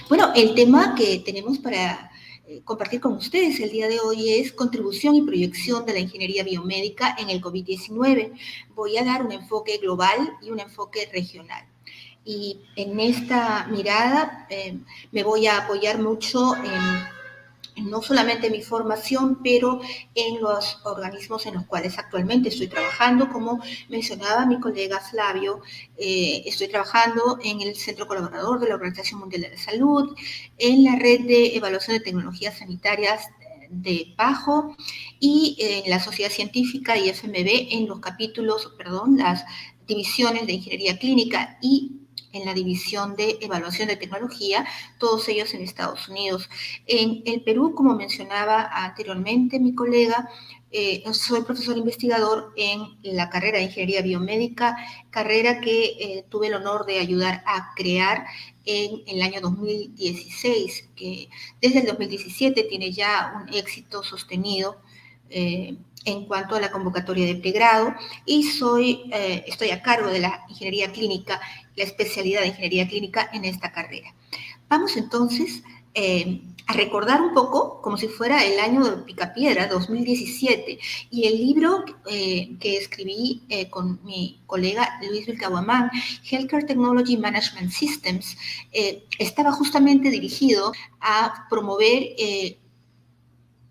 Bueno, el tema que tenemos para compartir con ustedes el día de hoy es contribución y proyección de la ingeniería biomédica en el COVID-19. Voy a dar un enfoque global y un enfoque regional. Y en esta mirada me voy a apoyar mucho en no solamente mi formación, pero en los organismos en los cuales actualmente estoy trabajando. Como mencionaba mi colega Flavio, estoy trabajando en el Centro Colaborador de la Organización Mundial de la Salud, en la Red de Evaluación de Tecnologías Sanitarias de PAJO y en la Sociedad Científica y FMB en los capítulos, perdón, las divisiones de Ingeniería Clínica y en la división de evaluación de tecnología, todos ellos en Estados Unidos. En el Perú, como mencionaba anteriormente mi colega, soy profesor investigador en la carrera de Ingeniería Biomédica, carrera que tuve el honor de ayudar a crear en el año 2016, que desde el 2017 tiene ya un éxito sostenido en cuanto a la convocatoria de pregrado y estoy a cargo de la ingeniería clínica, la especialidad de ingeniería clínica en esta carrera. Vamos entonces a recordar un poco como si fuera el año de Picapiedra, 2017, y el libro que escribí con mi colega Luis Vilcahuamán, Healthcare Technology Management Systems, estaba justamente dirigido a promover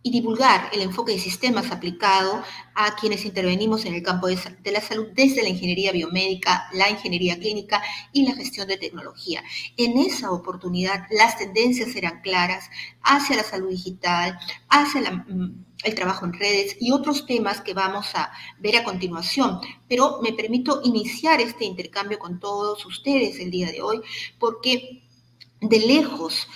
y divulgar el enfoque de sistemas aplicado a quienes intervenimos en el campo de la salud desde la ingeniería biomédica, la ingeniería clínica y la gestión de tecnología. En esa oportunidad las tendencias eran claras hacia la salud digital, hacia el trabajo en redes y otros temas que vamos a ver a continuación. Pero me permito iniciar este intercambio con todos ustedes el día de hoy porque de lejos,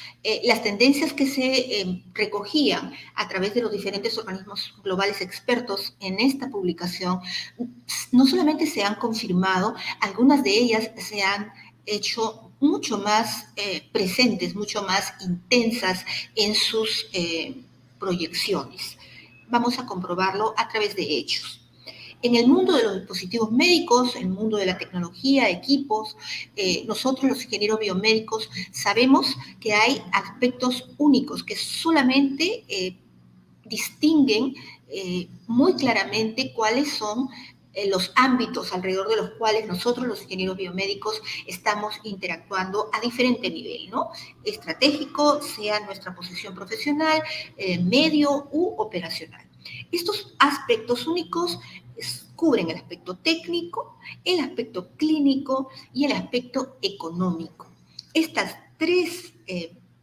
las tendencias que se recogían a través de los diferentes organismos globales expertos en esta publicación, no solamente se han confirmado, algunas de ellas se han hecho mucho más presentes, mucho más intensas en sus proyecciones. Vamos a comprobarlo a través de hechos. En el mundo de los dispositivos médicos, en el mundo de la tecnología, equipos, nosotros los ingenieros biomédicos sabemos que hay aspectos únicos que solamente distinguen muy claramente cuáles son los ámbitos alrededor de los cuales nosotros los ingenieros biomédicos estamos interactuando a diferente nivel, ¿no? Estratégico, sea nuestra posición profesional, medio u operacional. Estos aspectos únicos cubren el aspecto técnico, el aspecto clínico y el aspecto económico. Estas tres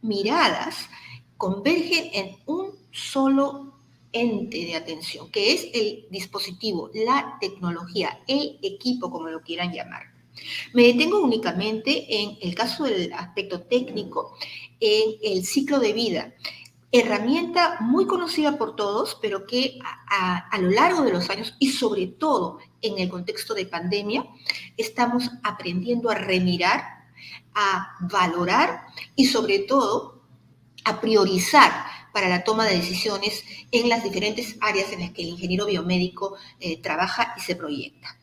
miradas convergen en un solo ente de atención, que es el dispositivo, la tecnología, el equipo, como lo quieran llamar. Me detengo únicamente en el caso del aspecto técnico, en el ciclo de vida, herramienta muy conocida por todos, pero que a lo largo de los años y sobre todo en el contexto de pandemia, estamos aprendiendo a remirar, a valorar y sobre todo a priorizar para la toma de decisiones en las diferentes áreas en las que el ingeniero biomédico trabaja y se proyecta.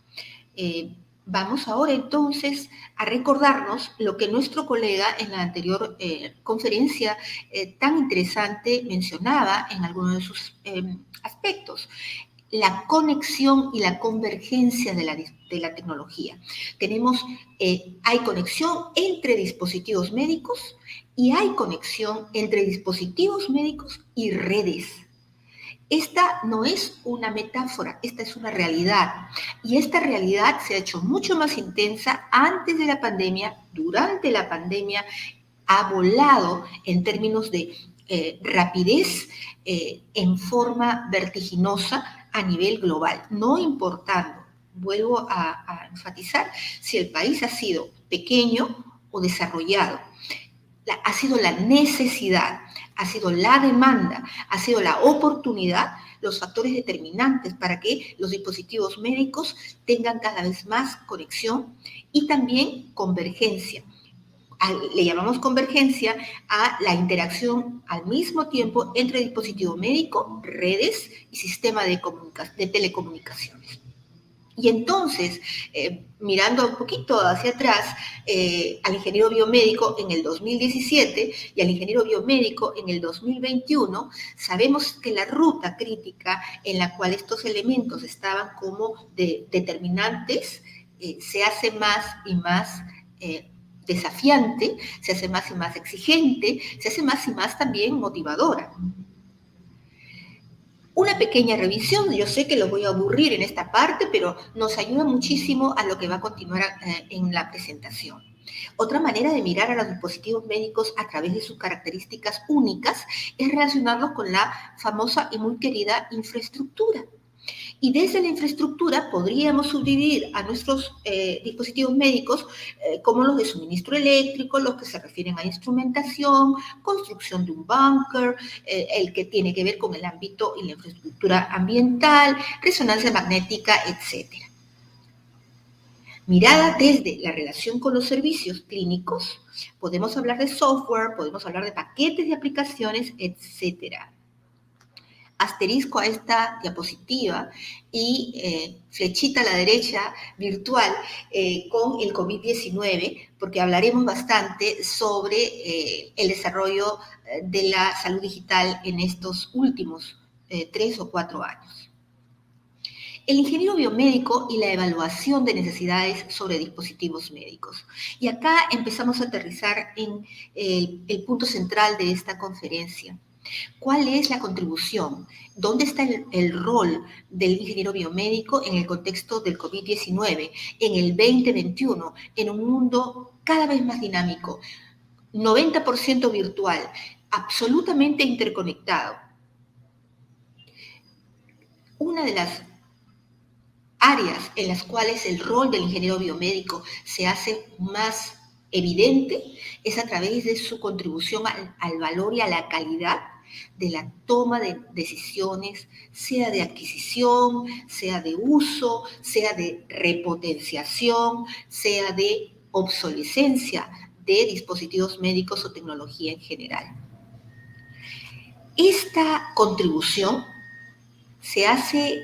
Vamos ahora entonces a recordarnos lo que nuestro colega en la anterior conferencia tan interesante mencionaba en algunos de sus aspectos. La conexión y la convergencia de la tecnología. Hay conexión entre dispositivos médicos y hay conexión entre dispositivos médicos y redes. Esta no es una metáfora, esta es una realidad. Y esta realidad se ha hecho mucho más intensa antes de la pandemia, durante la pandemia, ha volado en términos de rapidez en forma vertiginosa a nivel global, no importando, vuelvo a enfatizar, si el país ha sido pequeño o desarrollado. Ha sido la necesidad, ha sido la demanda, ha sido la oportunidad, los factores determinantes para que los dispositivos médicos tengan cada vez más conexión y también convergencia. Le llamamos convergencia a la interacción al mismo tiempo entre dispositivo médico, redes y sistema de telecomunicaciones. Y entonces, mirando un poquito hacia atrás, al ingeniero biomédico en el 2017 y al ingeniero biomédico en el 2021, sabemos que la ruta crítica en la cual estos elementos estaban como determinantes se hace más y más desafiante, se hace más y más exigente, se hace más y más también motivadora. Una pequeña revisión, yo sé que los voy a aburrir en esta parte, pero nos ayuda muchísimo a lo que va a continuar en la presentación. Otra manera de mirar a los dispositivos médicos a través de sus características únicas es relacionarlos con la famosa y muy querida infraestructura. Y desde la infraestructura podríamos subdividir a nuestros dispositivos médicos como los de suministro eléctrico, los que se refieren a instrumentación, construcción de un búnker, el que tiene que ver con el ámbito y la infraestructura ambiental, resonancia magnética, etc. Mirada desde la relación con los servicios clínicos, podemos hablar de software, podemos hablar de paquetes de aplicaciones, etcétera. Asterisco a esta diapositiva y flechita a la derecha virtual con el COVID-19, porque hablaremos bastante sobre el desarrollo de la salud digital en estos últimos 3 o 4 años. El ingeniero biomédico y la evaluación de necesidades sobre dispositivos médicos. Y acá empezamos a aterrizar en el punto central de esta conferencia. ¿Cuál es la contribución? ¿Dónde está el rol del ingeniero biomédico en el contexto del COVID-19, en el 2021, en un mundo cada vez más dinámico, 90% virtual, absolutamente interconectado? Una de las áreas en las cuales el rol del ingeniero biomédico se hace más evidente es a través de su contribución al valor y a la calidad de la toma de decisiones, sea de adquisición, sea de uso, sea de repotenciación, sea de obsolescencia de dispositivos médicos o tecnología en general. Esta contribución se hace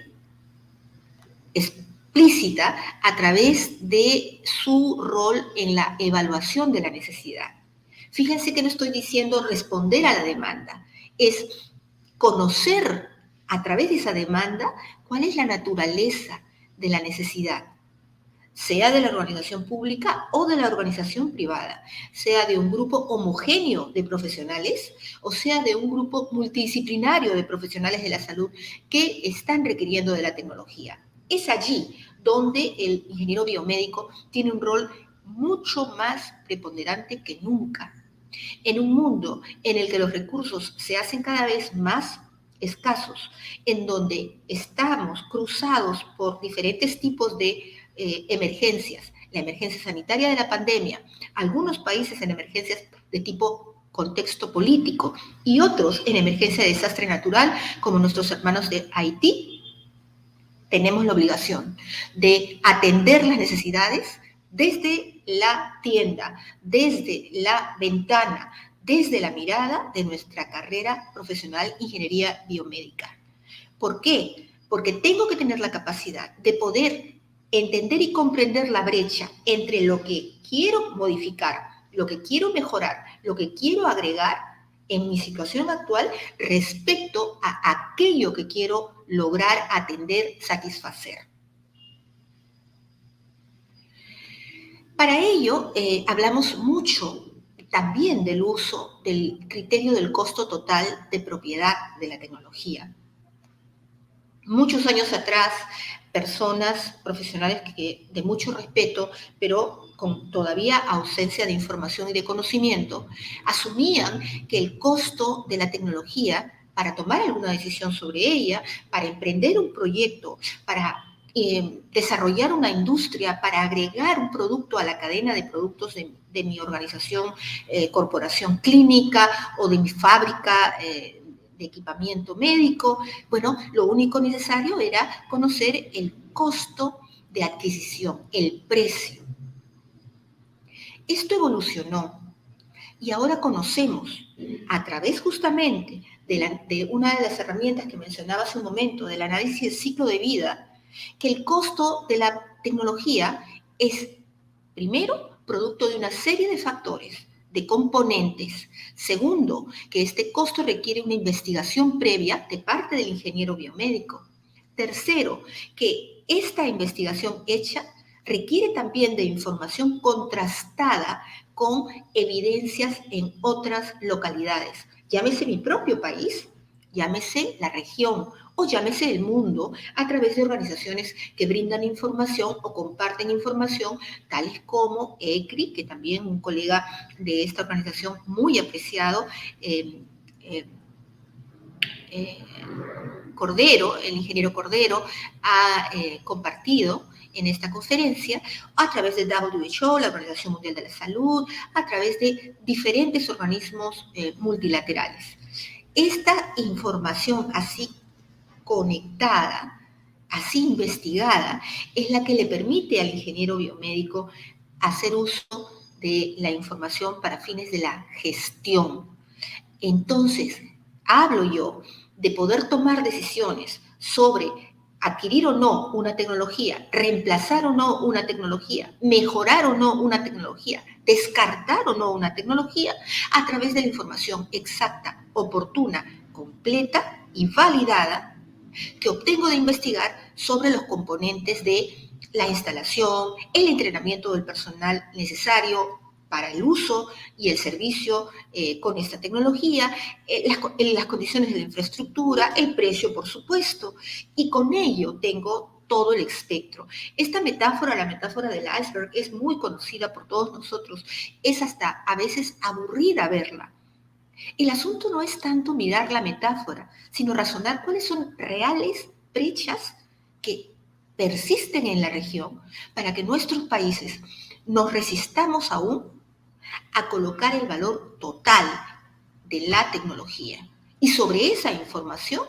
explícita a través de su rol en la evaluación de la necesidad. Fíjense que no estoy diciendo responder a la demanda, es conocer a través de esa demanda cuál es la naturaleza de la necesidad, sea de la organización pública o de la organización privada, sea de un grupo homogéneo de profesionales o sea de un grupo multidisciplinario de profesionales de la salud que están requiriendo de la tecnología. Es allí donde el ingeniero biomédico tiene un rol mucho más preponderante que nunca. En un mundo en el que los recursos se hacen cada vez más escasos, en donde estamos cruzados por diferentes tipos de emergencias, la emergencia sanitaria de la pandemia, algunos países en emergencias de tipo contexto político y otros en emergencia de desastre natural, como nuestros hermanos de Haití, tenemos la obligación de atender las necesidades desde la tienda, desde la ventana, desde la mirada de nuestra carrera profesional ingeniería biomédica. ¿Por qué? Porque tengo que tener la capacidad de poder entender y comprender la brecha entre lo que quiero modificar, lo que quiero mejorar, lo que quiero agregar en mi situación actual respecto a aquello que quiero lograr, atender, satisfacer. Para ello, hablamos mucho también del uso del criterio del costo total de propiedad de la tecnología. Muchos años atrás, personas profesionales de mucho respeto, pero con todavía ausencia de información y de conocimiento, asumían que el costo de la tecnología para tomar alguna decisión sobre ella, para emprender un proyecto, para desarrollar una industria, para agregar un producto a la cadena de productos de mi organización, corporación clínica o de mi fábrica de equipamiento médico, bueno, lo único necesario era conocer el costo de adquisición, el precio. Esto evolucionó y ahora conocemos a través justamente de una de las herramientas que mencionaba hace un momento, del análisis del ciclo de vida, que el costo de la tecnología es, primero, producto de una serie de factores, de componentes. Segundo, que este costo requiere una investigación previa de parte del ingeniero biomédico. Tercero, que esta investigación hecha requiere también de información contrastada con evidencias en otras localidades. Llámese mi propio país, llámese la región o llámese el mundo, a través de organizaciones que brindan información o comparten información, tales como ECRI, que también un colega de esta organización muy apreciado, eh, eh, eh, Cordero, el ingeniero Cordero, ha compartido en esta conferencia, a través de WHO, la Organización Mundial de la Salud, a través de diferentes organismos multilaterales. Esta información así conectada, así investigada, es la que le permite al ingeniero biomédico hacer uso de la información para fines de la gestión. Entonces, hablo yo de poder tomar decisiones sobre adquirir o no una tecnología, reemplazar o no una tecnología, mejorar o no una tecnología, descartar o no una tecnología, a través de la información exacta, oportuna, completa y validada que obtengo de investigar sobre los componentes de la instalación, el entrenamiento del personal necesario para el uso y el servicio con esta tecnología, las condiciones de la infraestructura, el precio, por supuesto, y con ello tengo todo el espectro. Esta metáfora, la metáfora del iceberg, es muy conocida por todos nosotros. Es hasta a veces aburrida verla. El asunto no es tanto mirar la metáfora, sino razonar cuáles son reales brechas que persisten en la región para que nuestros países nos resistamos aún a colocar el valor total de la tecnología. Y sobre esa información,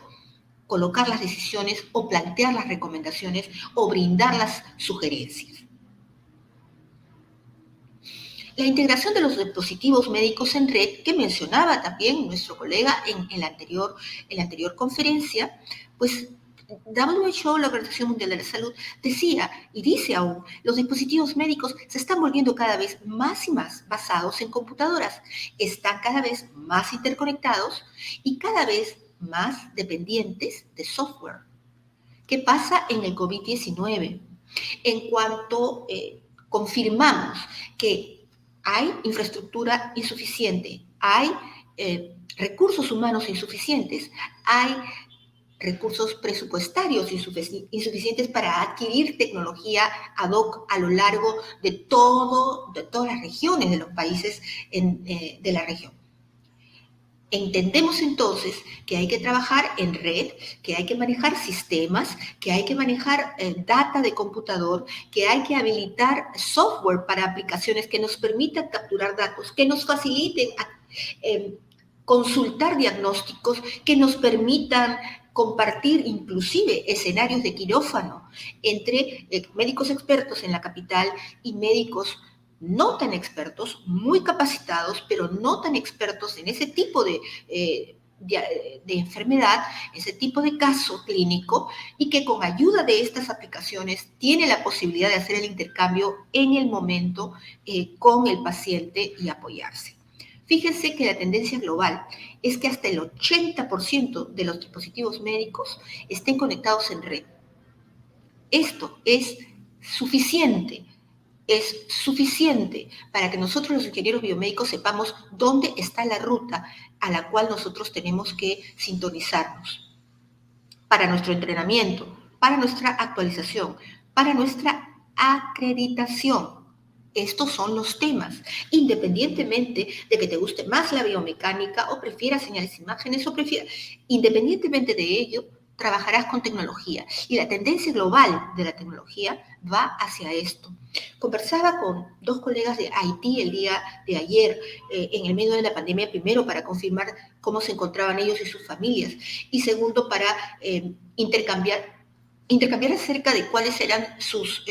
colocar las decisiones o plantear las recomendaciones o brindar las sugerencias. La integración de los dispositivos médicos en red, que mencionaba también nuestro colega en la anterior conferencia, pues WHO, la Organización Mundial de la Salud, decía y dice aún, los dispositivos médicos se están volviendo cada vez más y más basados en computadoras, están cada vez más interconectados y cada vez más dependientes de software. ¿Qué pasa en el COVID-19? En cuanto confirmamos que hay infraestructura insuficiente, hay recursos humanos insuficientes, hay recursos presupuestarios insuficientes para adquirir tecnología ad hoc a lo largo de todas las regiones de los países de la región. Entendemos entonces que hay que trabajar en red, que hay que manejar sistemas, que hay que manejar data de computador, que hay que habilitar software para aplicaciones que nos permitan capturar datos, que nos faciliten consultar diagnósticos, que nos permitan compartir inclusive escenarios de quirófano entre médicos expertos en la capital y médicos no tan expertos, muy capacitados, pero no tan expertos en ese tipo de enfermedad, ese tipo de caso clínico, y que con ayuda de estas aplicaciones tiene la posibilidad de hacer el intercambio en el momento con el paciente y apoyarse. Fíjense que la tendencia global es que hasta el 80% de los dispositivos médicos estén conectados en red. Esto es suficiente para que nosotros los ingenieros biomédicos sepamos dónde está la ruta a la cual nosotros tenemos que sintonizarnos para nuestro entrenamiento, para nuestra actualización, para nuestra acreditación. Estos son los temas, independientemente de que te guste más la biomecánica o prefieras señales, imágenes independientemente de ello, trabajarás con tecnología y la tendencia global de la tecnología va hacia esto. Conversaba con dos colegas de Haití el día de ayer en el medio de la pandemia, primero para confirmar cómo se encontraban ellos y sus familias y segundo para intercambiar acerca de cuáles eran sus,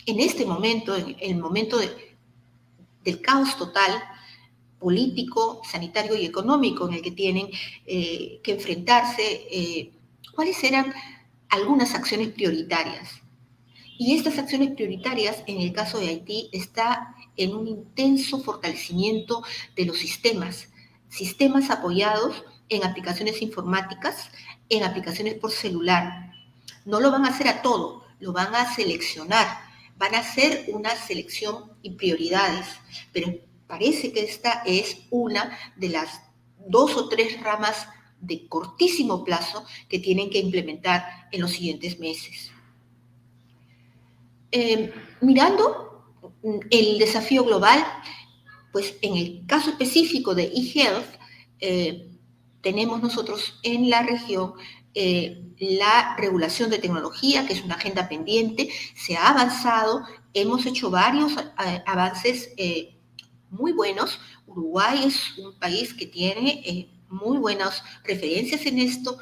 en este momento, en el momento del caos total, político, sanitario y económico en el que tienen que enfrentarse, cuáles eran algunas acciones prioritarias. Y estas acciones prioritarias, en el caso de Haití, está en un intenso fortalecimiento de los sistemas apoyados en aplicaciones informáticas, en aplicaciones por celular. No lo van a hacer a todo, lo van a seleccionar, van a hacer una selección y prioridades, pero parece que esta es una de las 2 o 3 ramas de cortísimo plazo que tienen que implementar en los siguientes meses. Mirando el desafío global, pues en el caso específico de eHealth, tenemos nosotros en la región la regulación de tecnología, que es una agenda pendiente, se ha avanzado, hemos hecho varios avances muy buenos. Uruguay es un país que tiene muy buenas referencias en esto,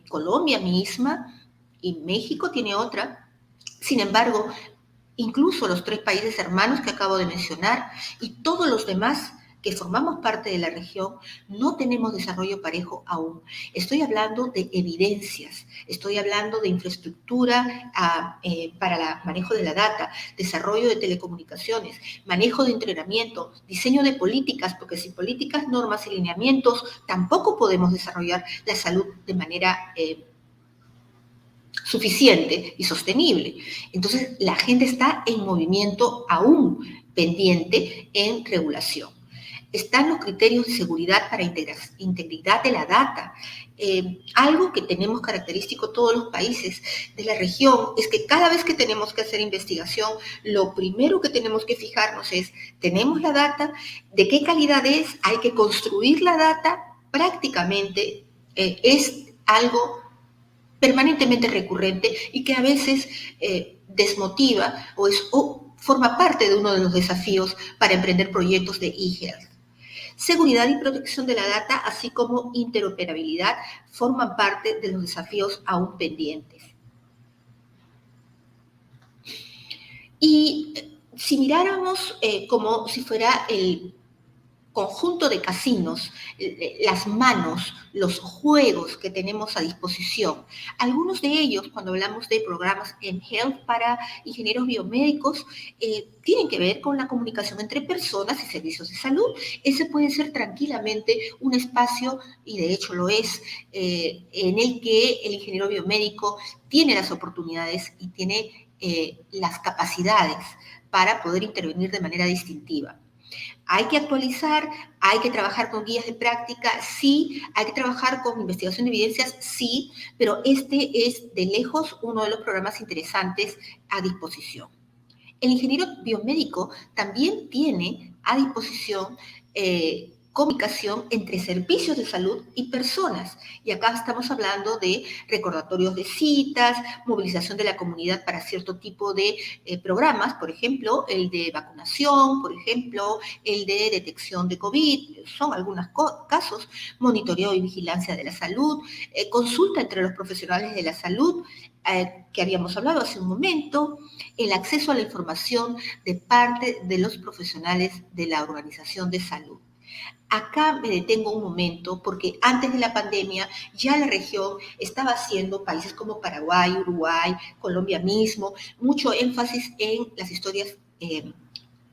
Colombia misma y México tiene otra. Sin embargo, incluso los 3 países hermanos que acabo de mencionar y todos los demás que formamos parte de la región, no tenemos desarrollo parejo aún. Estoy hablando de evidencias, estoy hablando de infraestructura para el manejo de la data, desarrollo de telecomunicaciones, manejo de entrenamiento, diseño de políticas, porque sin políticas, normas y lineamientos tampoco podemos desarrollar la salud de manera suficiente y sostenible. Entonces, la agenda está en movimiento aún pendiente en regulación. Están los criterios de seguridad para integridad de la data. Algo que tenemos característico todos los países de la región es que cada vez que tenemos que hacer investigación, lo primero que tenemos que fijarnos es, ¿tenemos la data? ¿De qué calidad es? Hay que construir la data. Prácticamente es algo permanentemente recurrente y que a veces desmotiva o forma parte de uno de los desafíos para emprender proyectos de eHealth. Seguridad y protección de la data, así como interoperabilidad, forman parte de los desafíos aún pendientes. Y si miráramos como si fuera el conjunto de casinos, las manos, los juegos que tenemos a disposición. Algunos de ellos, cuando hablamos de programas en Health para ingenieros biomédicos, tienen que ver con la comunicación entre personas y servicios de salud. Ese puede ser tranquilamente un espacio, y de hecho lo es, en el que el ingeniero biomédico tiene las oportunidades y tiene las capacidades para poder intervenir de manera distintiva. Hay que actualizar, hay que trabajar con guías de práctica, sí, hay que trabajar con investigación de evidencias, sí, pero este es de lejos uno de los programas interesantes a disposición. El ingeniero biomédico también tiene a disposición comunicación entre servicios de salud y personas. Y acá estamos hablando de recordatorios de citas, movilización de la comunidad para cierto tipo de programas, por ejemplo, el de vacunación, por ejemplo, el de detección de COVID, son algunos casos, monitoreo y vigilancia de la salud, consulta entre los profesionales de la salud, que habíamos hablado hace un momento, el acceso a la información de parte de los profesionales de la organización de salud. Acá me detengo un momento porque antes de la pandemia ya la región estaba haciendo, países como Paraguay, Uruguay, Colombia mismo, mucho énfasis en las historias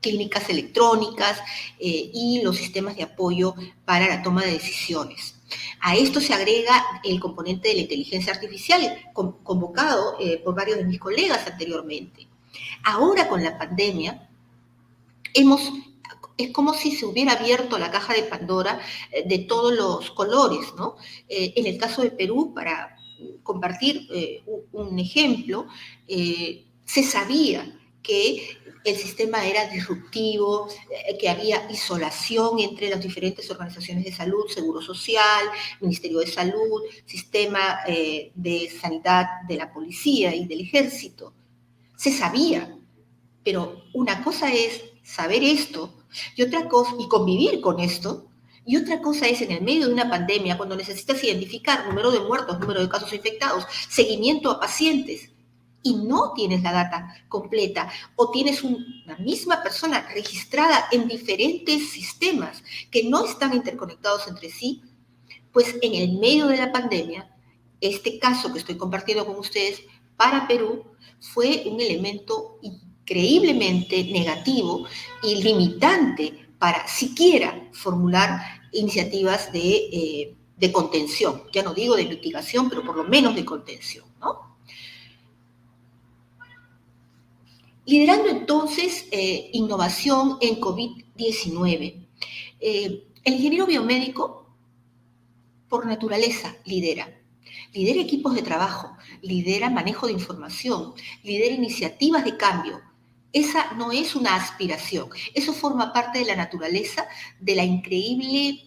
clínicas electrónicas y los sistemas de apoyo para la toma de decisiones. A esto se agrega el componente de la inteligencia artificial, convocado por varios de mis colegas anteriormente. Ahora con la pandemia, es como si se hubiera abierto la caja de Pandora de todos los colores, ¿no? En el caso de Perú, para compartir un ejemplo, se sabía que el sistema era disruptivo, que había isolación entre las diferentes organizaciones de salud, Seguro Social, Ministerio de Salud, Sistema de Sanidad de la Policía y del Ejército. Se sabía, pero una cosa es saber esto y otra cosa, y convivir con esto, y otra cosa es en el medio de una pandemia, cuando necesitas identificar número de muertos, número de casos infectados, seguimiento a pacientes, y no tienes la data completa, o tienes una misma persona registrada en diferentes sistemas que no están interconectados entre sí, pues en el medio de la pandemia este caso que estoy compartiendo con ustedes para Perú fue un elemento increíblemente negativo y limitante para siquiera formular iniciativas de contención. Ya no digo de mitigación, pero por lo menos de contención, ¿no? Liderando entonces innovación en COVID-19. El ingeniero biomédico, por naturaleza, lidera equipos de trabajo, lidera manejo de información, lidera iniciativas de cambio. Esa no es una aspiración, eso forma parte de la naturaleza, de la increíble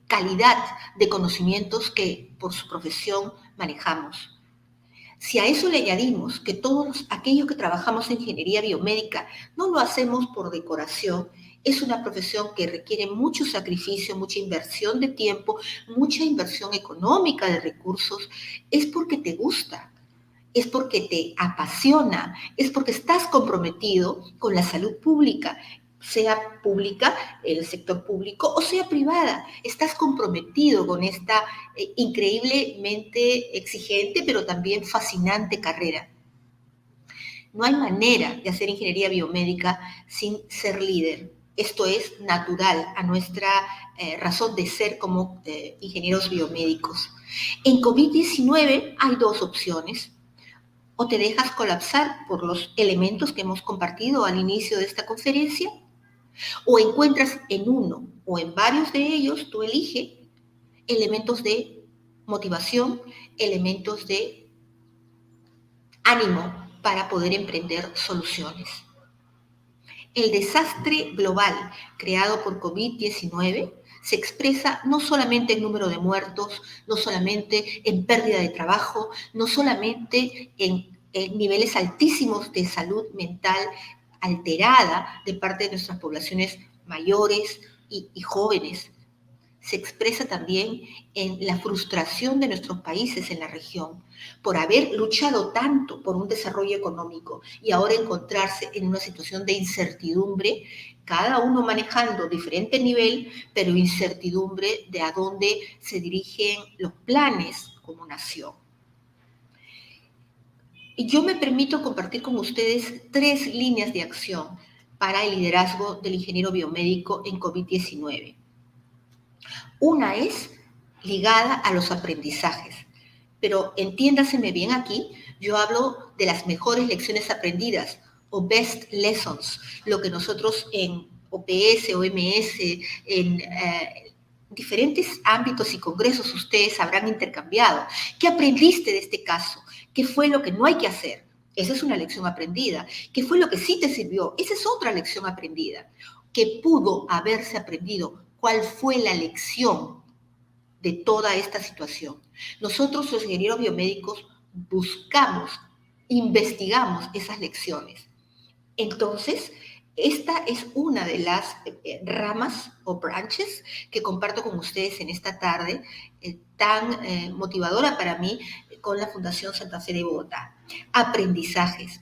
calidad de conocimientos que por su profesión manejamos. Si a eso le añadimos que todos aquellos que trabajamos en ingeniería biomédica no lo hacemos por decoración, es una profesión que requiere mucho sacrificio, mucha inversión de tiempo, mucha inversión económica de recursos, es porque te gusta, es porque te apasiona, es porque estás comprometido con la salud pública, sea pública, el sector público, o sea privada. Estás comprometido con esta increíblemente exigente, pero también fascinante carrera. No hay manera de hacer ingeniería biomédica sin ser líder. Esto es natural a nuestra razón de ser como ingenieros biomédicos. En COVID-19 hay dos opciones. O te dejas colapsar por los elementos que hemos compartido al inicio de esta conferencia, o encuentras en uno o en varios de ellos, tú elige elementos de motivación, elementos de ánimo para poder emprender soluciones. El desastre global creado por COVID-19 se expresa no solamente en número de muertos, no solamente en pérdida de trabajo, no solamente en niveles altísimos de salud mental alterada de parte de nuestras poblaciones mayores y jóvenes, se expresa también en la frustración de nuestros países en la región por haber luchado tanto por un desarrollo económico y ahora encontrarse en una situación de incertidumbre, cada uno manejando diferente nivel, pero incertidumbre de a dónde se dirigen los planes como nación. Y yo me permito compartir con ustedes 3 líneas de acción para el liderazgo del ingeniero biomédico en COVID-19. Una es ligada a los aprendizajes, pero entiéndaseme bien aquí, yo hablo de las mejores lecciones aprendidas o best lessons, lo que nosotros en OPS, OMS, en diferentes ámbitos y congresos ustedes habrán intercambiado. ¿Qué aprendiste de este caso? ¿Qué fue lo que no hay que hacer? Esa es una lección aprendida. ¿Qué fue lo que sí te sirvió? Esa es otra lección aprendida. ¿Qué pudo haberse aprendido? ¿Cuál fue la lección de toda esta situación? Nosotros, los ingenieros biomédicos, buscamos, investigamos esas lecciones. Entonces, esta es una de las ramas o branches que comparto con ustedes en esta tarde, tan motivadora para mí, con la Fundación Santa Fe de Bogotá. Aprendizajes,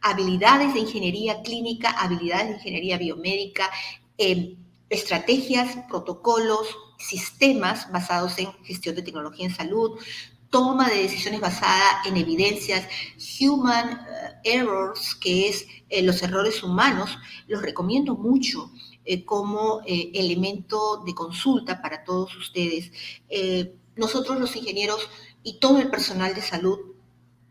habilidades de ingeniería clínica, habilidades de ingeniería biomédica, estrategias, protocolos, sistemas basados en gestión de tecnología en salud, toma de decisiones basada en evidencias, human errors, que es los errores humanos, los recomiendo mucho como elemento de consulta para todos ustedes. Nosotros los ingenieros y todo el personal de salud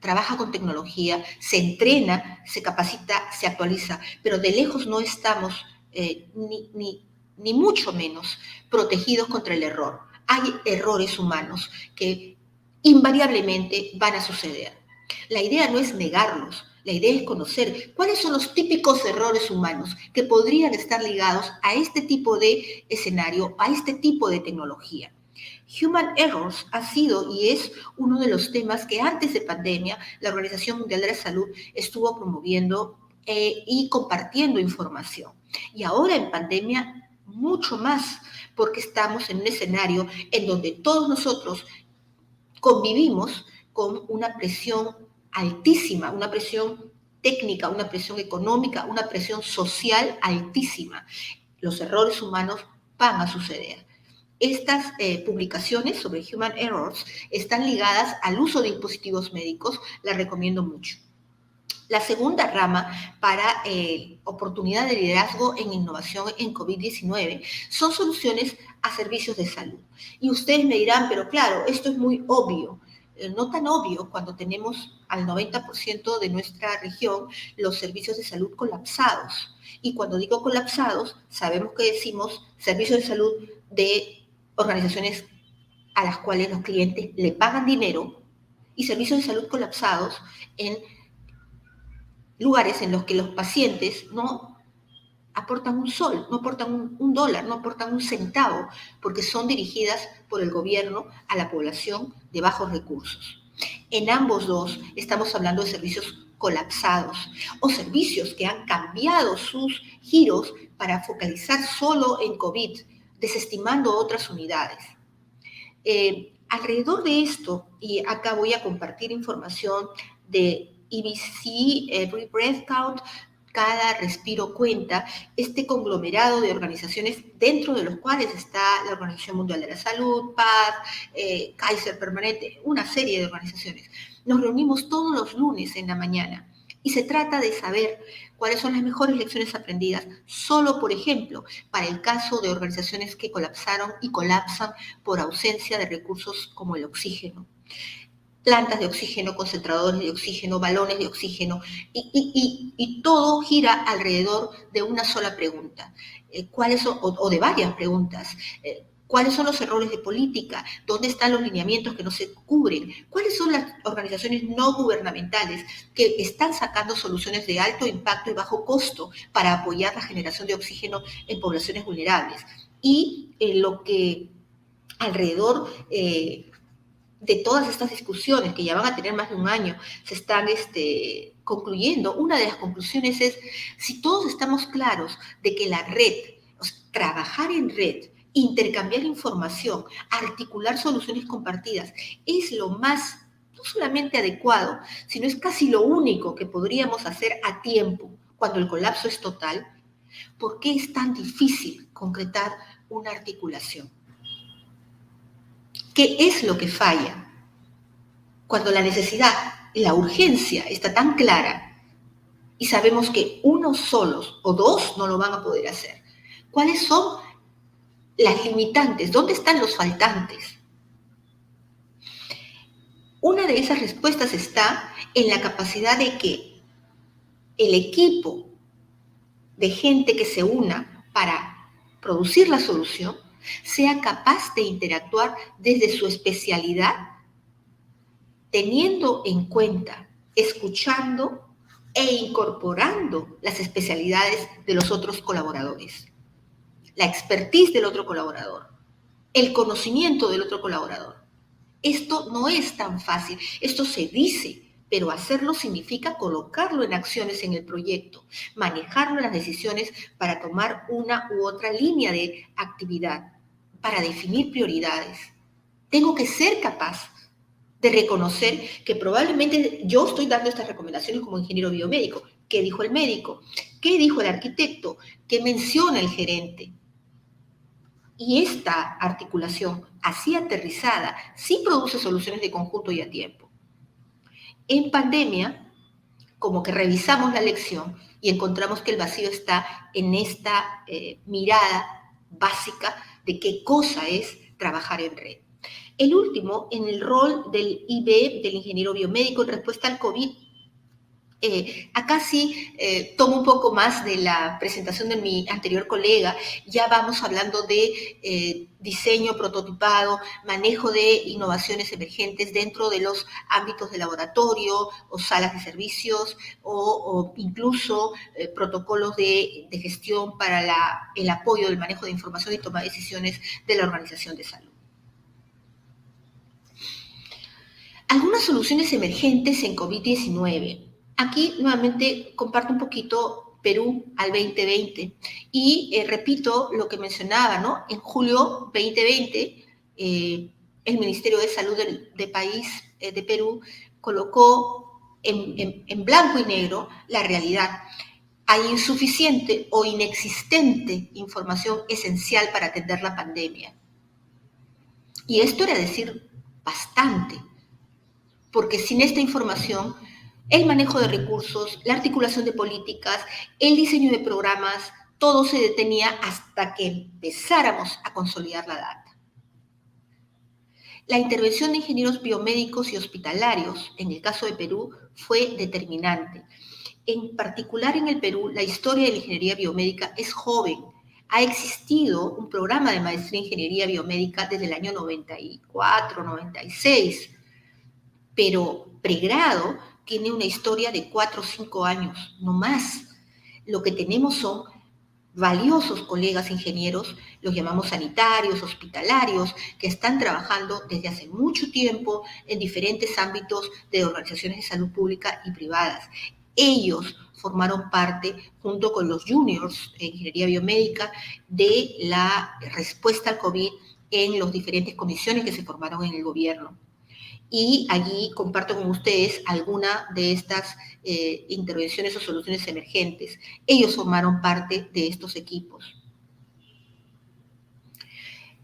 trabaja con tecnología, se entrena, se capacita, se actualiza, pero de lejos no estamos ni mucho menos protegidos contra el error. Hay errores humanos que invariablemente van a suceder. La idea no es negarlos, la idea es conocer cuáles son los típicos errores humanos que podrían estar ligados a este tipo de escenario, a este tipo de tecnología. Human Errors ha sido y es uno de los temas que antes de pandemia la Organización Mundial de la Salud estuvo promoviendo y compartiendo información. Y ahora en pandemia mucho más, porque estamos en un escenario en donde todos nosotros convivimos con una presión altísima, una presión técnica, una presión económica, una presión social altísima. Los errores humanos van a suceder. Estas publicaciones sobre Human Errors están ligadas al uso de dispositivos médicos, las recomiendo mucho. La segunda rama para oportunidad de liderazgo en innovación en COVID-19 son soluciones a servicios de salud. Y ustedes me dirán, pero claro, esto es muy obvio. No tan obvio cuando tenemos al 90% de nuestra región los servicios de salud colapsados. Y cuando digo colapsados, sabemos que decimos servicios de salud de organizaciones a las cuales los clientes le pagan dinero y servicios de salud colapsados en lugares en los que los pacientes no aportan un sol, no aportan un dólar, no aportan un centavo, porque son dirigidas por el gobierno a la población de bajos recursos. En ambos dos estamos hablando de servicios colapsados o servicios que han cambiado sus giros para focalizar solo en COVID, desestimando otras unidades. Alrededor de esto, y acá voy a compartir información de EBC, Every Breath Count, cada respiro cuenta, este conglomerado de organizaciones dentro de los cuales está la Organización Mundial de la Salud, PAD, Kaiser Permanente, una serie de organizaciones. Nos reunimos todos los lunes en la mañana y se trata de saber cuáles son las mejores lecciones aprendidas, solo, por ejemplo, para el caso de organizaciones que colapsaron y colapsan por ausencia de recursos como el oxígeno. Plantas de oxígeno, concentradores de oxígeno, balones de oxígeno, y todo gira alrededor de una sola pregunta, ¿cuáles son, o de varias preguntas? ¿Cuáles son los errores de política? ¿Dónde están los lineamientos que no se cubren? ¿Cuáles son las organizaciones no gubernamentales que están sacando soluciones de alto impacto y bajo costo para apoyar la generación de oxígeno en poblaciones vulnerables? Y lo que alrededor de todas estas discusiones que ya van a tener más de un año, se están concluyendo. Una de las conclusiones es, si todos estamos claros de que la red, o sea, trabajar en red, intercambiar información, articular soluciones compartidas, es lo más, no solamente adecuado, sino es casi lo único que podríamos hacer a tiempo cuando el colapso es total, ¿por qué es tan difícil concretar una articulación? ¿Qué es lo que falla? Cuando la necesidad y la urgencia está tan clara y sabemos que unos solos o dos no lo van a poder hacer. ¿Cuáles son las limitantes? ¿Dónde están los faltantes? Una de esas respuestas está en la capacidad de que el equipo de gente que se una para producir la solución sea capaz de interactuar desde su especialidad, teniendo en cuenta, escuchando e incorporando las especialidades de los otros colaboradores, la expertise del otro colaborador, el conocimiento del otro colaborador. Esto no es tan fácil, esto se dice, pero hacerlo significa colocarlo en acciones en el proyecto, manejarlo en las decisiones para tomar una u otra línea de actividad, para definir prioridades. Tengo que ser capaz de reconocer que probablemente yo estoy dando estas recomendaciones como ingeniero biomédico. ¿Qué dijo el médico? ¿Qué dijo el arquitecto? ¿Qué menciona el gerente? Y esta articulación, así aterrizada, sí produce soluciones de conjunto y a tiempo. En pandemia, como que revisamos la lección y encontramos que el vacío está en esta mirada básica de qué cosa es trabajar en red. El último, en el rol del IB, del ingeniero biomédico en respuesta al COVID, acá sí tomo un poco más de la presentación de mi anterior colega, ya vamos hablando de diseño prototipado, manejo de innovaciones emergentes dentro de los ámbitos de laboratorio o salas de servicios o incluso protocolos de gestión para el apoyo del manejo de información y toma de decisiones de la Organización de Salud. Algunas soluciones emergentes en COVID-19. Aquí nuevamente comparto un poquito Perú al 2020 y repito lo que mencionaba, ¿no? En julio 2020, el Ministerio de Salud del país de Perú colocó en blanco y negro la realidad. Hay insuficiente o inexistente información esencial para atender la pandemia. Y esto era decir bastante, porque sin esta información, el manejo de recursos, la articulación de políticas, el diseño de programas, todo se detenía hasta que empezáramos a consolidar la data. La intervención de ingenieros biomédicos y hospitalarios, en el caso de Perú, fue determinante. En particular en el Perú, la historia de la ingeniería biomédica es joven. Ha existido un programa de maestría en ingeniería biomédica desde el año 94, 96, pero pregrado tiene una historia de 4 o 5 años, no más. Lo que tenemos son valiosos colegas ingenieros, los llamamos sanitarios, hospitalarios, que están trabajando desde hace mucho tiempo en diferentes ámbitos de organizaciones de salud pública y privadas. Ellos formaron parte, junto con los juniors en ingeniería biomédica, de la respuesta al COVID en las diferentes comisiones que se formaron en el gobierno. Y allí comparto con ustedes alguna de estas intervenciones o soluciones emergentes. Ellos formaron parte de estos equipos.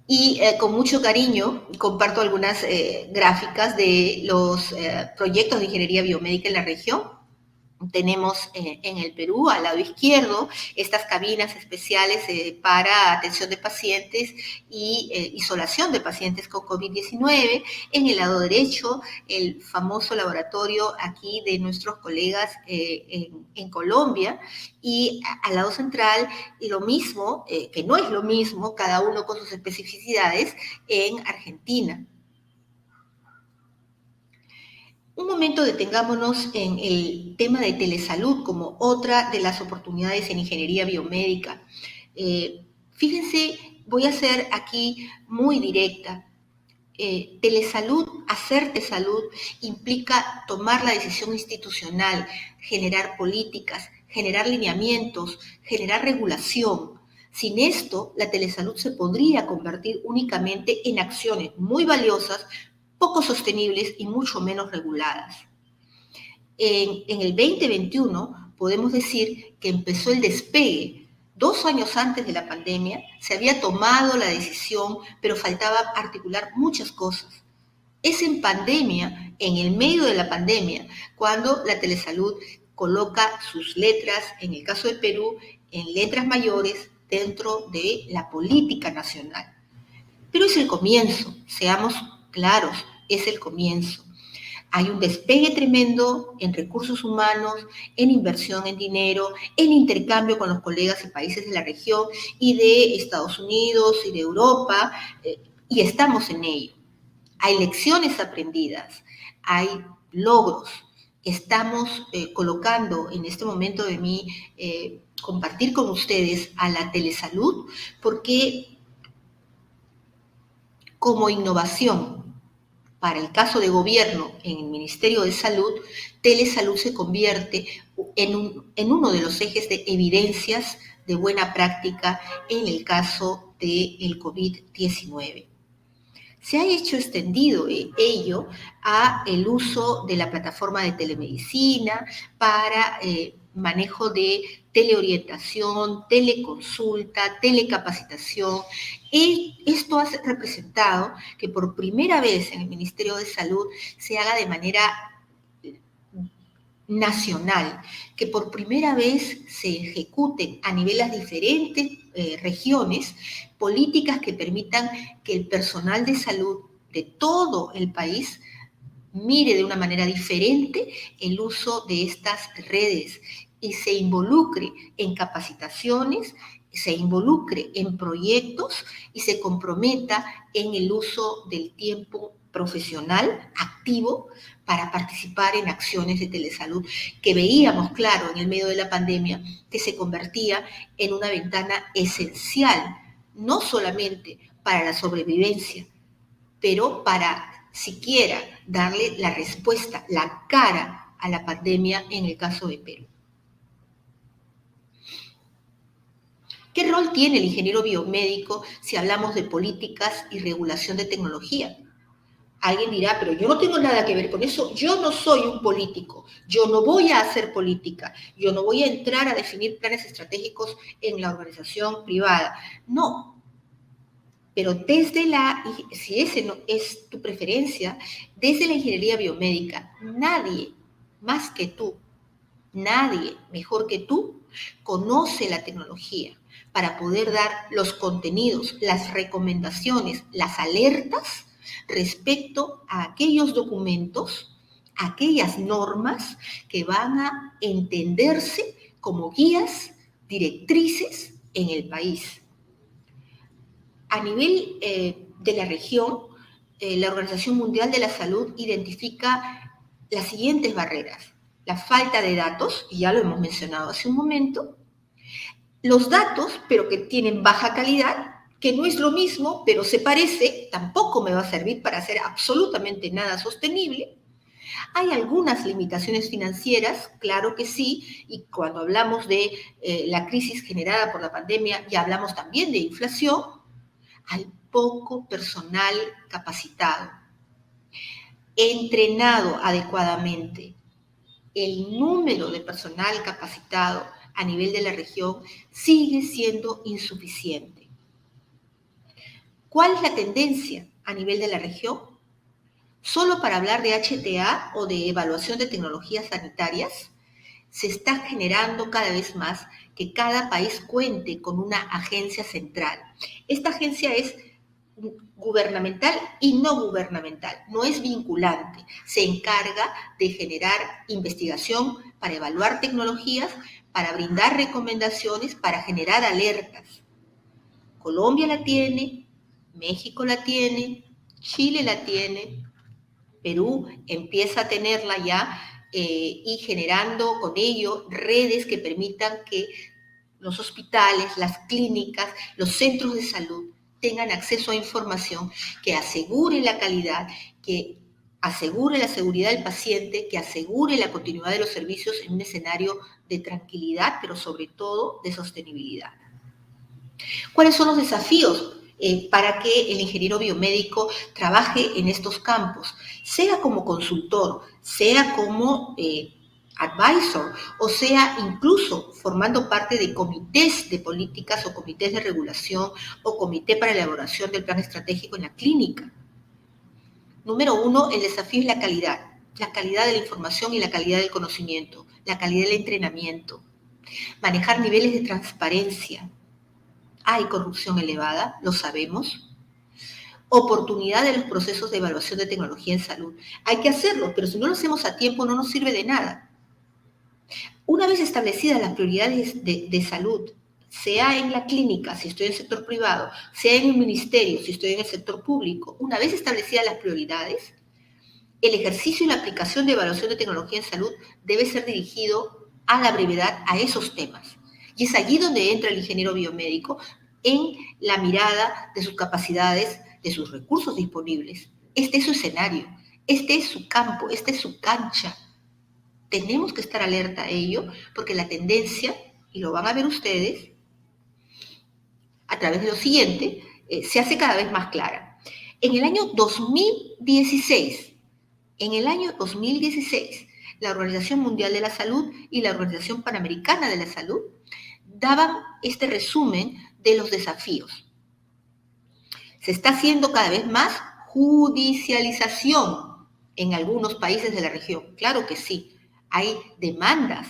Y con mucho cariño comparto algunas gráficas de los proyectos de ingeniería biomédica en la región. Tenemos en el Perú, al lado izquierdo, estas cabinas especiales para atención de pacientes y isolación de pacientes con COVID-19. En el lado derecho, el famoso laboratorio aquí de nuestros colegas en Colombia. Y al lado central, lo mismo, que no es lo mismo, cada uno con sus especificidades, en Argentina. Un momento detengámonos en el tema de telesalud como otra de las oportunidades en ingeniería biomédica. Fíjense, voy a ser aquí muy directa. Telesalud, hacer telesalud, implica tomar la decisión institucional, generar políticas, generar lineamientos, generar regulación. Sin esto, la telesalud se podría convertir únicamente en acciones muy valiosas, poco sostenibles y mucho menos reguladas. En el 2021 podemos decir que empezó el despegue. 2 años antes de la pandemia se había tomado la decisión, pero faltaba articular muchas cosas. Es en pandemia, en el medio de la pandemia, cuando la telesalud coloca sus letras, en el caso de Perú, en letras mayores dentro de la política nacional. Pero es el comienzo, seamos claros, es el comienzo. Hay un despegue tremendo en recursos humanos, en inversión en dinero, en intercambio con los colegas y países de la región y de Estados Unidos y de Europa, y estamos en ello. Hay lecciones aprendidas, hay logros. Estamos colocando en este momento de mí compartir con ustedes a la telesalud, porque como innovación para el caso de gobierno en el Ministerio de Salud, telesalud se convierte en uno de los ejes de evidencias de buena práctica en el caso del COVID-19. Se ha hecho extendido ello a el uso de la plataforma de telemedicina para manejo de teleorientación, teleconsulta, telecapacitación. Y esto ha representado que por primera vez en el Ministerio de Salud se haga de manera nacional, que por primera vez se ejecuten a niveles diferentes regiones políticas que permitan que el personal de salud de todo el país mire de una manera diferente el uso de estas redes y se involucre en capacitaciones, se involucre en proyectos y se comprometa en el uso del tiempo profesional activo para participar en acciones de telesalud que veíamos claro en el medio de la pandemia que se convertía en una ventana esencial, no solamente para la sobrevivencia, pero para siquiera darle la respuesta, la cara a la pandemia en el caso de Perú. ¿Qué rol tiene el ingeniero biomédico si hablamos de políticas y regulación de tecnología? Alguien dirá, pero yo no tengo nada que ver con eso, yo no soy un político, yo no voy a hacer política, yo no voy a entrar a definir planes estratégicos en la organización privada. No, Pero si ese no es tu preferencia, desde la ingeniería biomédica, nadie más que tú, nadie mejor que tú, conoce la tecnología para poder dar los contenidos, las recomendaciones, las alertas respecto a aquellos documentos, aquellas normas que van a entenderse como guías, directrices en el país. A nivel de la región, la Organización Mundial de la Salud identifica las siguientes barreras. La falta de datos, y ya lo hemos mencionado hace un momento. Los datos, pero que tienen baja calidad, que no es lo mismo, pero se parece, tampoco me va a servir para hacer absolutamente nada sostenible. Hay algunas limitaciones financieras, claro que sí, y cuando hablamos de la crisis generada por la pandemia, ya hablamos también de inflación. Hay poco personal capacitado, entrenado adecuadamente. El número de personal capacitado a nivel de la región sigue siendo insuficiente. ¿Cuál es la tendencia a nivel de la región? Solo para hablar de HTA o de evaluación de tecnologías sanitarias, se está generando cada vez más que cada país cuente con una agencia central. Esta agencia es gubernamental y no gubernamental, no es vinculante, se encarga de generar investigación para evaluar tecnologías, para brindar recomendaciones, para generar alertas. Colombia la tiene, México la tiene, Chile la tiene, Perú empieza a tenerla ya y generando con ello redes que permitan que los hospitales, las clínicas, los centros de salud tengan acceso a información que asegure la calidad, que asegure la seguridad del paciente, que asegure la continuidad de los servicios en un escenario de tranquilidad, pero sobre todo de sostenibilidad. ¿Cuáles son los desafíos para que el ingeniero biomédico trabaje en estos campos? Sea como consultor, sea como advisor, o sea incluso formando parte de comités de políticas o comités de regulación o comité para elaboración del plan estratégico en la clínica. Número uno, el desafío es la calidad de la información y la calidad del conocimiento, la calidad del entrenamiento, manejar niveles de transparencia. Hay corrupción elevada, lo sabemos. Oportunidad de los procesos de evaluación de tecnología en salud. Hay que hacerlo, pero si no lo hacemos a tiempo no nos sirve de nada. Una vez establecidas las prioridades de salud, sea en la clínica, si estoy en el sector privado, sea en el ministerio, si estoy en el sector público, una vez establecidas las prioridades, el ejercicio y la aplicación de evaluación de tecnología en salud debe ser dirigido a la brevedad a esos temas. Y es allí donde entra el ingeniero biomédico en la mirada de sus capacidades, de sus recursos disponibles. Este es su escenario, este es su campo, esta es su cancha. Tenemos que estar alerta a ello porque la tendencia, y lo van a ver ustedes a través de lo siguiente, se hace cada vez más clara. En el año 2016, la Organización Mundial de la Salud y la Organización Panamericana de la Salud daban este resumen de los desafíos. Se está haciendo cada vez más judicialización en algunos países de la región. Claro que sí, hay demandas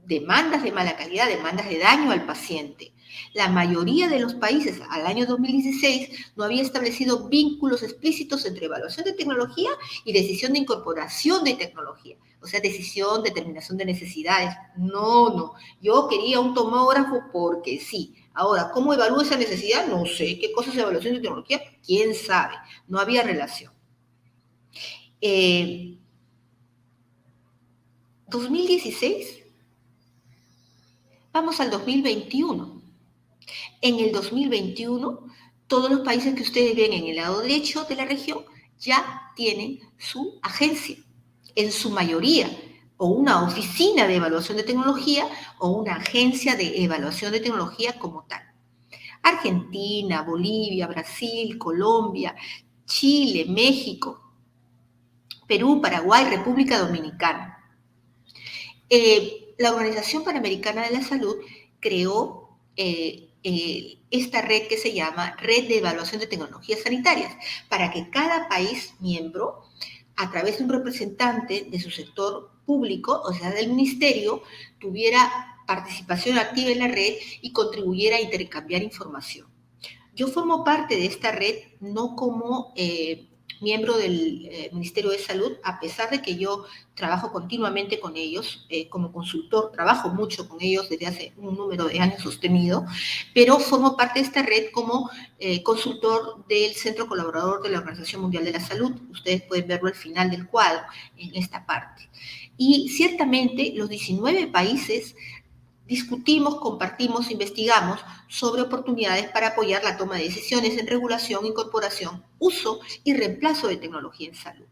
de mala calidad, demandas de daño al paciente. La mayoría de los países al año 2016 no había establecido vínculos explícitos entre evaluación de tecnología y decisión de incorporación de tecnología. O sea, decisión, determinación de necesidades. No. Yo quería un tomógrafo porque sí. Ahora, ¿cómo evalúo esa necesidad? No sé. ¿Qué cosa es evaluación de tecnología? ¿Quién sabe? No había relación. 2016, vamos al 2021. En el 2021, todos los países que ustedes ven en el lado derecho de la región ya tienen su agencia, en su mayoría, o una oficina de evaluación de tecnología o una agencia de evaluación de tecnología como tal. Argentina, Bolivia, Brasil, Colombia, Chile, México, Perú, Paraguay, República Dominicana. La Organización Panamericana de la Salud creó esta red que se llama Red de Evaluación de Tecnologías Sanitarias, para que cada país miembro, a través de un representante de su sector público, o sea, del ministerio, tuviera participación activa en la red y contribuyera a intercambiar información. Yo formo parte de esta red no como miembro del Ministerio de Salud, a pesar de que yo trabajo continuamente con ellos, como consultor, trabajo mucho con ellos desde hace un número de años sostenido, pero formo parte de esta red como consultor del Centro Colaborador de la Organización Mundial de la Salud. Ustedes pueden verlo al final del cuadro, en esta parte. Y ciertamente los 19 países discutimos, compartimos, investigamos sobre oportunidades para apoyar la toma de decisiones en regulación, incorporación, uso y reemplazo de tecnología en salud.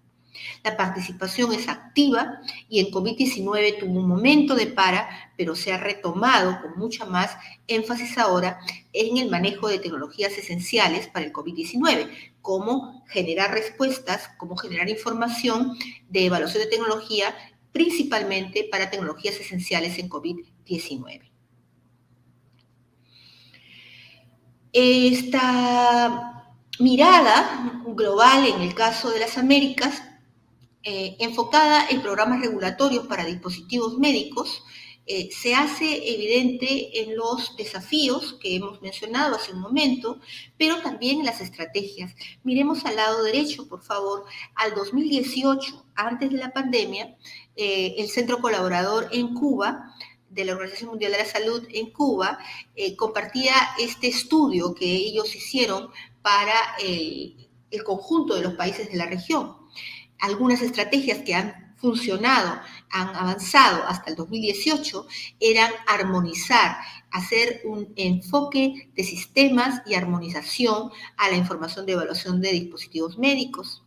La participación es activa y en COVID-19 tuvo un momento de para, pero se ha retomado con mucha más énfasis ahora en el manejo de tecnologías esenciales para el COVID-19, cómo generar respuestas, cómo generar información de evaluación de tecnología, principalmente para tecnologías esenciales en COVID-19. Esta mirada global en el caso de las Américas, enfocada en programas regulatorios para dispositivos médicos, se hace evidente en los desafíos que hemos mencionado hace un momento, pero también en las estrategias. Miremos al lado derecho, por favor, al 2018, antes de la pandemia, el Centro Colaborador en Cuba de la Organización Mundial de la Salud en Cuba, compartía este estudio que ellos hicieron para el conjunto de los países de la región. Algunas estrategias que han funcionado, han avanzado hasta el 2018, eran armonizar, hacer un enfoque de sistemas y armonización a la información de evaluación de dispositivos médicos,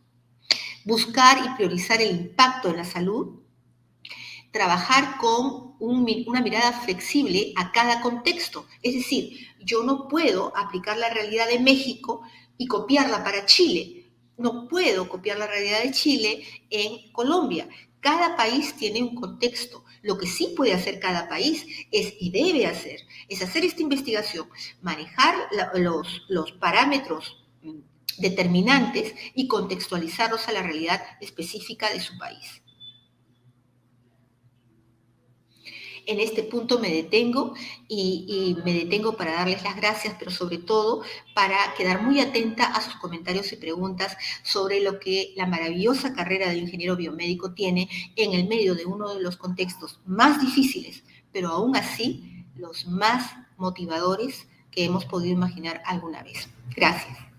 buscar y priorizar el impacto en la salud, trabajar con una mirada flexible a cada contexto. Es decir, yo no puedo aplicar la realidad de México y copiarla para Chile. No puedo copiar la realidad de Chile en Colombia. Cada país tiene un contexto. Lo que sí puede hacer cada país es, y debe hacer, es hacer esta investigación, manejar los parámetros determinantes y contextualizarlos a la realidad específica de su país. En este punto me detengo y me detengo para darles las gracias, pero sobre todo para quedar muy atenta a sus comentarios y preguntas sobre lo que la maravillosa carrera de ingeniero biomédico tiene en el medio de uno de los contextos más difíciles, pero aún así los más motivadores que hemos podido imaginar alguna vez. Gracias.